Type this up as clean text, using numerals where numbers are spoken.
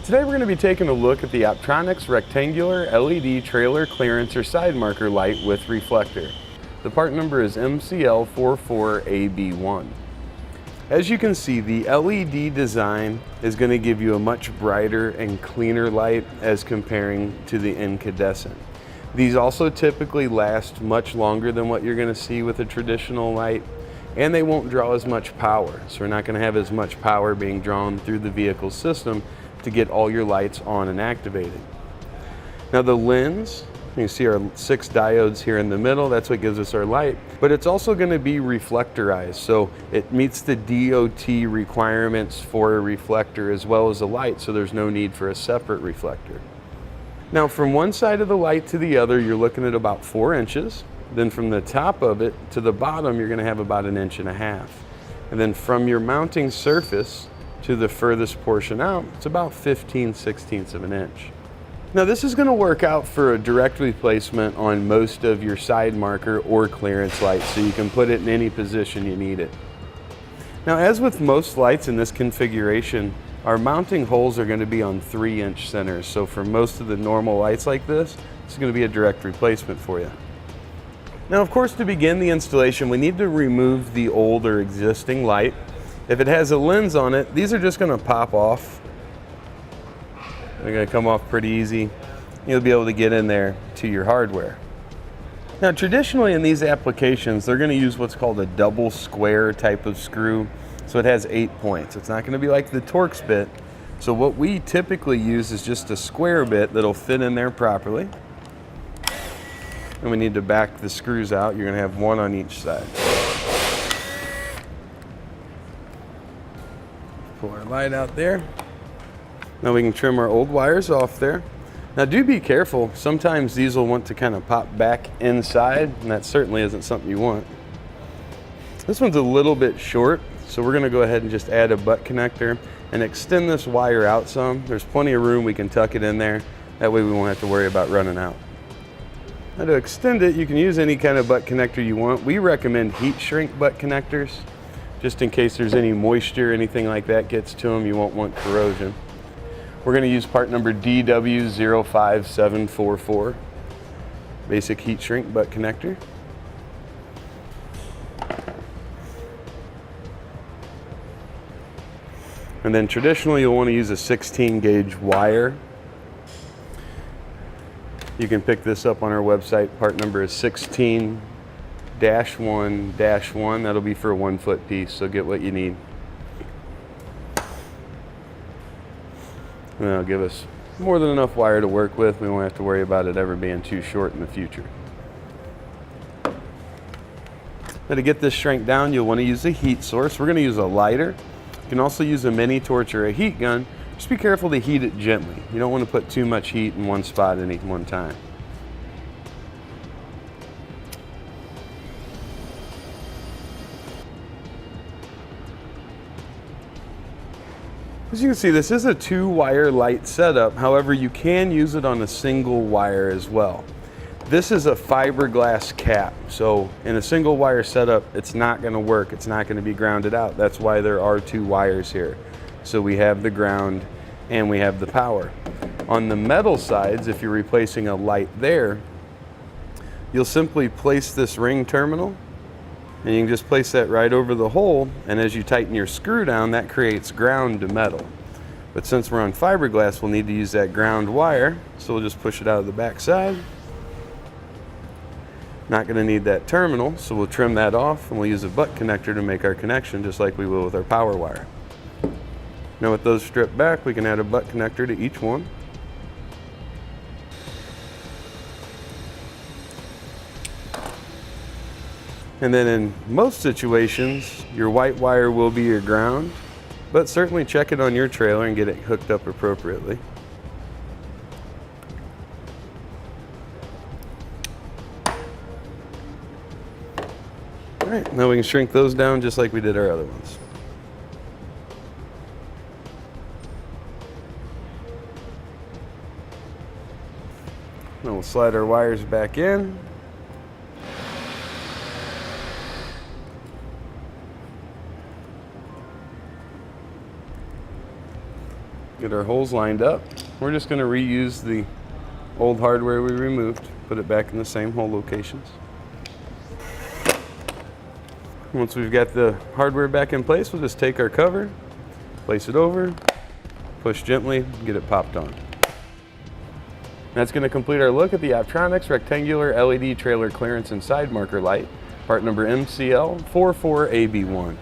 Today we're going to be taking a look at the Optronics rectangular LED trailer clearance or side marker light with reflector. The part number is MCL44AB1. As you can see, the LED design is going to give you a much brighter and cleaner light as comparing to the incandescent. These also typically last much longer than what you're going to see with a traditional light, and they won't draw as much power. So we're not going to have as much power being drawn through the vehicle system to get all your lights on and activated. Now the lens, you can see our 6 diodes here in the middle, that's what gives us our light, but it's also going to be reflectorized, so it meets the DOT requirements for a reflector as well as a light, so there's no need for a separate reflector. Now from one side of the light to the other, you're looking at about 4 inches. Then from the top of it to the bottom, you're going to have about 1.5 inches. And then from your mounting surface to the furthest portion out, it's about 15/16 of an inch. Now this is going to work out for a direct replacement on most of your side marker or clearance lights, so you can put it in any position you need it. Now as with most lights in this configuration, our mounting holes are going to be on 3-inch centers, so for most of the normal lights like this, it's going to be a direct replacement for you. Now of course, to begin the installation we need to remove the old or existing light. If it has a lens on it, these are just going to pop off. They're going to come off pretty easy. You'll be able to get in there to your hardware. Now traditionally in these applications, they're going to use what's called a double square type of screw. So it has 8 points. It's not going to be like the Torx bit. So what we typically use is just a square bit that'll fit in there properly. And we need to back the screws out. You're going to have 1 on each side. Pull our light out there. Now we can trim our old wires off there. Now do be careful. Sometimes these will want to kind of pop back inside, and that certainly isn't something you want. This one's a little bit short, so we're going to go ahead and just add a butt connector and extend this wire out some. There's plenty of room. We can tuck it in there. That way we won't have to worry about running out. Now to extend it, you can use any kind of butt connector you want. We recommend heat shrink butt connectors, just in case there's any moisture, anything like that gets to them, you won't want corrosion. We're going to use part number DW05744, basic heat shrink butt connector. And then traditionally you'll want to use a 16 gauge wire. You can pick this up on our website. Part number is 16-1-1. That'll be for a 1-foot piece, so get what you need. And that'll give us more than enough wire to work with. We won't have to worry about it ever being too short in the future. Now to get this shrank down, you'll want to use a heat source. We're going to use a lighter. You can also use a mini torch or a heat gun. Just be careful to heat it gently. You don't want to put too much heat in one spot at any one time. As you can see, this is a 2-wire light setup. However, you can use it on a single wire as well. This is a fiberglass cap, so in a single wire setup, it's not going to work. It's not going to be grounded out. That's why there are 2 wires here. So we have the ground and we have the power. On the metal sides, if you're replacing a light there, you'll simply place this ring terminal, and you can just place that right over the hole, and as you tighten your screw down, that creates ground to metal. But since we're on fiberglass, we'll need to use that ground wire, so we'll just push it out of the back side. Not going to need that terminal, so we'll trim that off, and we'll use a butt connector to make our connection just like we will with our power wire. Now with those stripped back, we can add a butt connector to each one. And then in most situations, your white wire will be your ground, but certainly check it on your trailer and get it hooked up appropriately. All right, now we can shrink those down just like we did our other ones. Now we'll slide our wires back in. Get our holes lined up. We're just going to reuse the old hardware we removed, put it back in the same hole locations. Once we've got the hardware back in place, we'll just take our cover, place it over, push gently, get it popped on. That's going to complete our look at the Optronics rectangular LED trailer clearance and side marker light, part number MCL44AB1.